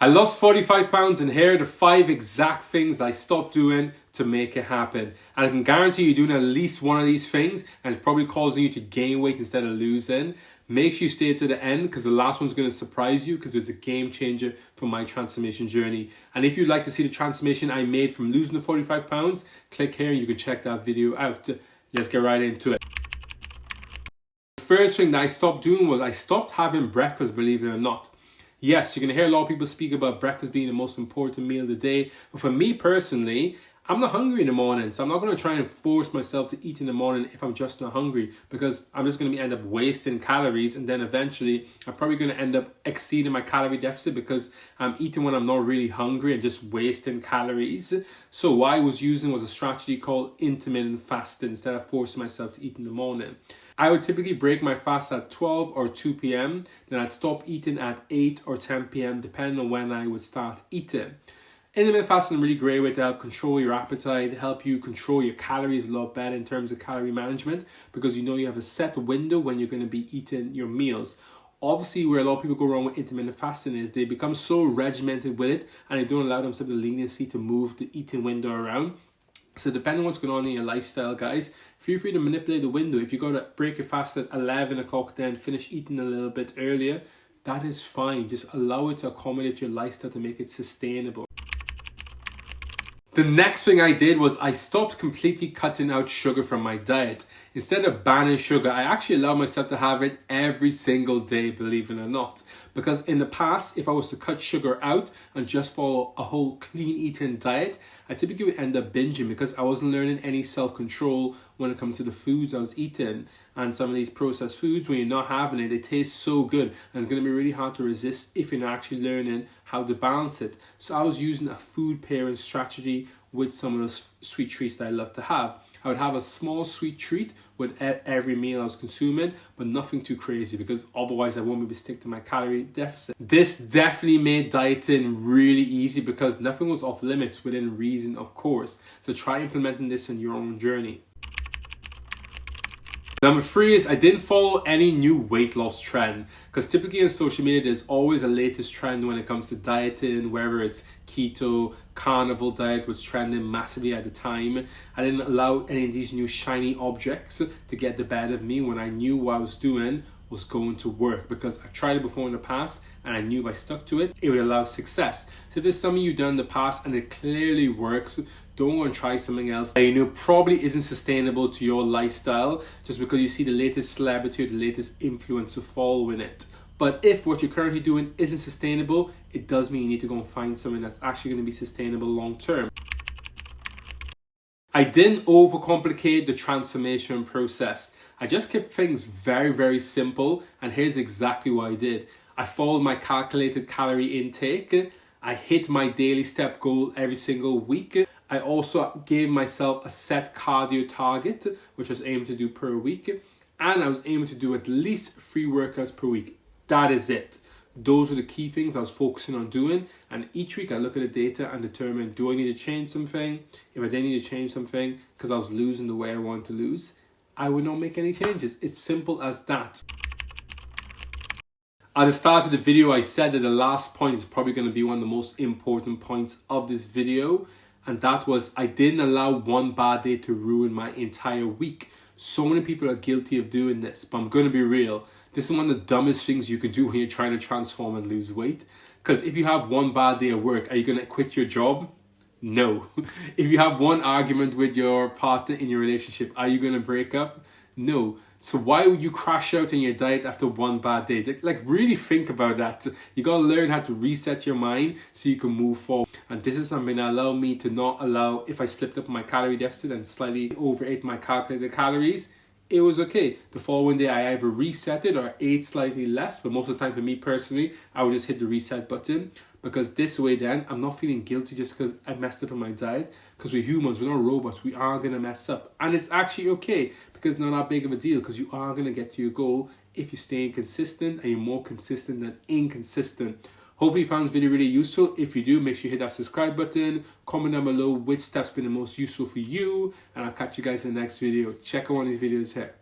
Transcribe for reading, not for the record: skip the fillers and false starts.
I lost 45 pounds and here are the 5 exact things that I stopped doing to make it happen. And I can guarantee you doing at least one of these things and it's probably causing you to gain weight instead of losing. Make sure you stay to the end because the last one's going to surprise you because it's a game changer for my transformation journey. And if you'd like to see the transformation I made from losing the 45 pounds, click here and you can check that video out. Let's get right into it. The first thing that I stopped doing was I stopped having breakfast, believe it or not. Yes, you're going to hear a lot of people speak about breakfast being the most important meal of the day. But for me personally, I'm not hungry in the morning. So I'm not going to try and force myself to eat in the morning if I'm just not hungry. Because I'm just going to end up wasting calories. And then eventually, I'm probably going to end up exceeding my calorie deficit because I'm eating when I'm not really hungry and just wasting calories. So what I was using was a strategy called intermittent fasting instead of forcing myself to eat in the morning. I would typically break my fast at 12 or 2 p.m. Then I'd stop eating at 8 or 10 p.m. depending on when I would start eating. Intermittent fasting is a really great way to help control your appetite, help you control your calories a lot better in terms of calorie management because you know you have a set window when you're going to be eating your meals. Obviously, where a lot of people go wrong with intermittent fasting is they become so regimented with it and they don't allow themselves the leniency to move the eating window around. So depending on what's going on in your lifestyle, guys, feel free to manipulate the window. If you got to break your fast at 11 o'clock, then finish eating a little bit earlier, that is fine. Just allow it to accommodate your lifestyle to make it sustainable. The next thing I did was I stopped completely cutting out sugar from my diet. Instead of banning sugar, I actually allowed myself to have it every single day, believe it or not. Because in the past, if I was to cut sugar out and just follow a whole clean eating diet, I typically would end up binging because I wasn't learning any self-control when it comes to the foods I was eating. And some of these processed foods, when you're not having it, they taste so good. And it's going to be really hard to resist if you're not actually learning how to balance it. So I was using a food pairing strategy with some of those sweet treats that I love to have. I would have a small sweet treat with every meal I was consuming, but nothing too crazy because otherwise I won't be able to stick to my calorie deficit. This definitely made dieting really easy because nothing was off limits within reason, of course. So try implementing this in your own journey. Number 3 is I didn't follow any new weight loss trend because typically in social media there's always a latest trend when it comes to dieting, whether it's keto, carnivore diet was trending massively at the time. I didn't allow any of these new shiny objects to get the better of me when I knew what I was doing was going to work because I tried it before in the past and I knew if I stuck to it, it would allow success. So if there's something you've done in the past and it clearly works, don't go and try something else that you know probably isn't sustainable to your lifestyle just because you see the latest celebrity or the latest influencer following it. But if what you're currently doing isn't sustainable, it does mean you need to go and find something that's actually going to be sustainable long term. I didn't overcomplicate the transformation process. I just kept things very, very simple. And here's exactly what I did. I followed my calculated calorie intake. I hit my daily step goal every single week. I also gave myself a set cardio target, which I was aiming to do per week. And I was aiming to do at least 3 workouts per week. That is it. Those were the key things I was focusing on doing. And each week I look at the data and determine, do I need to change something? If I didn't need to change something because I was losing the way I wanted to lose, I would not make any changes. It's simple as that. At the start of the video, I said that the last point is probably going to be one of the most important points of this video. And that was I didn't allow one bad day to ruin my entire week. So many people are guilty of doing this, but I'm going to be real. This is one of the dumbest things you can do when you're trying to transform and lose weight. Because if you have one bad day at work, are you going to quit your job? No. If you have one argument with your partner in your relationship, are you going to break up? No. So why would you crash out on your diet after one bad day? Like really think about that. You got to learn how to reset your mind so you can move forward. And this is something that allowed me to not allow, if I slipped up my calorie deficit and slightly overate my calculated calories, it was okay. The following day I either reset it or ate slightly less, but most of the time for me personally, I would just hit the reset button because this way then I'm not feeling guilty just because I messed up on my diet because we're humans, we're not robots, we are going to mess up. And it's actually okay because it's not that big of a deal because you are going to get to your goal if you're staying consistent and you're more consistent than inconsistent. Hopefully you found this video really useful. If you do, make sure you hit that subscribe button. Comment down below which steps been the most useful for you. And I'll catch you guys in the next video. Check out one of these videos here.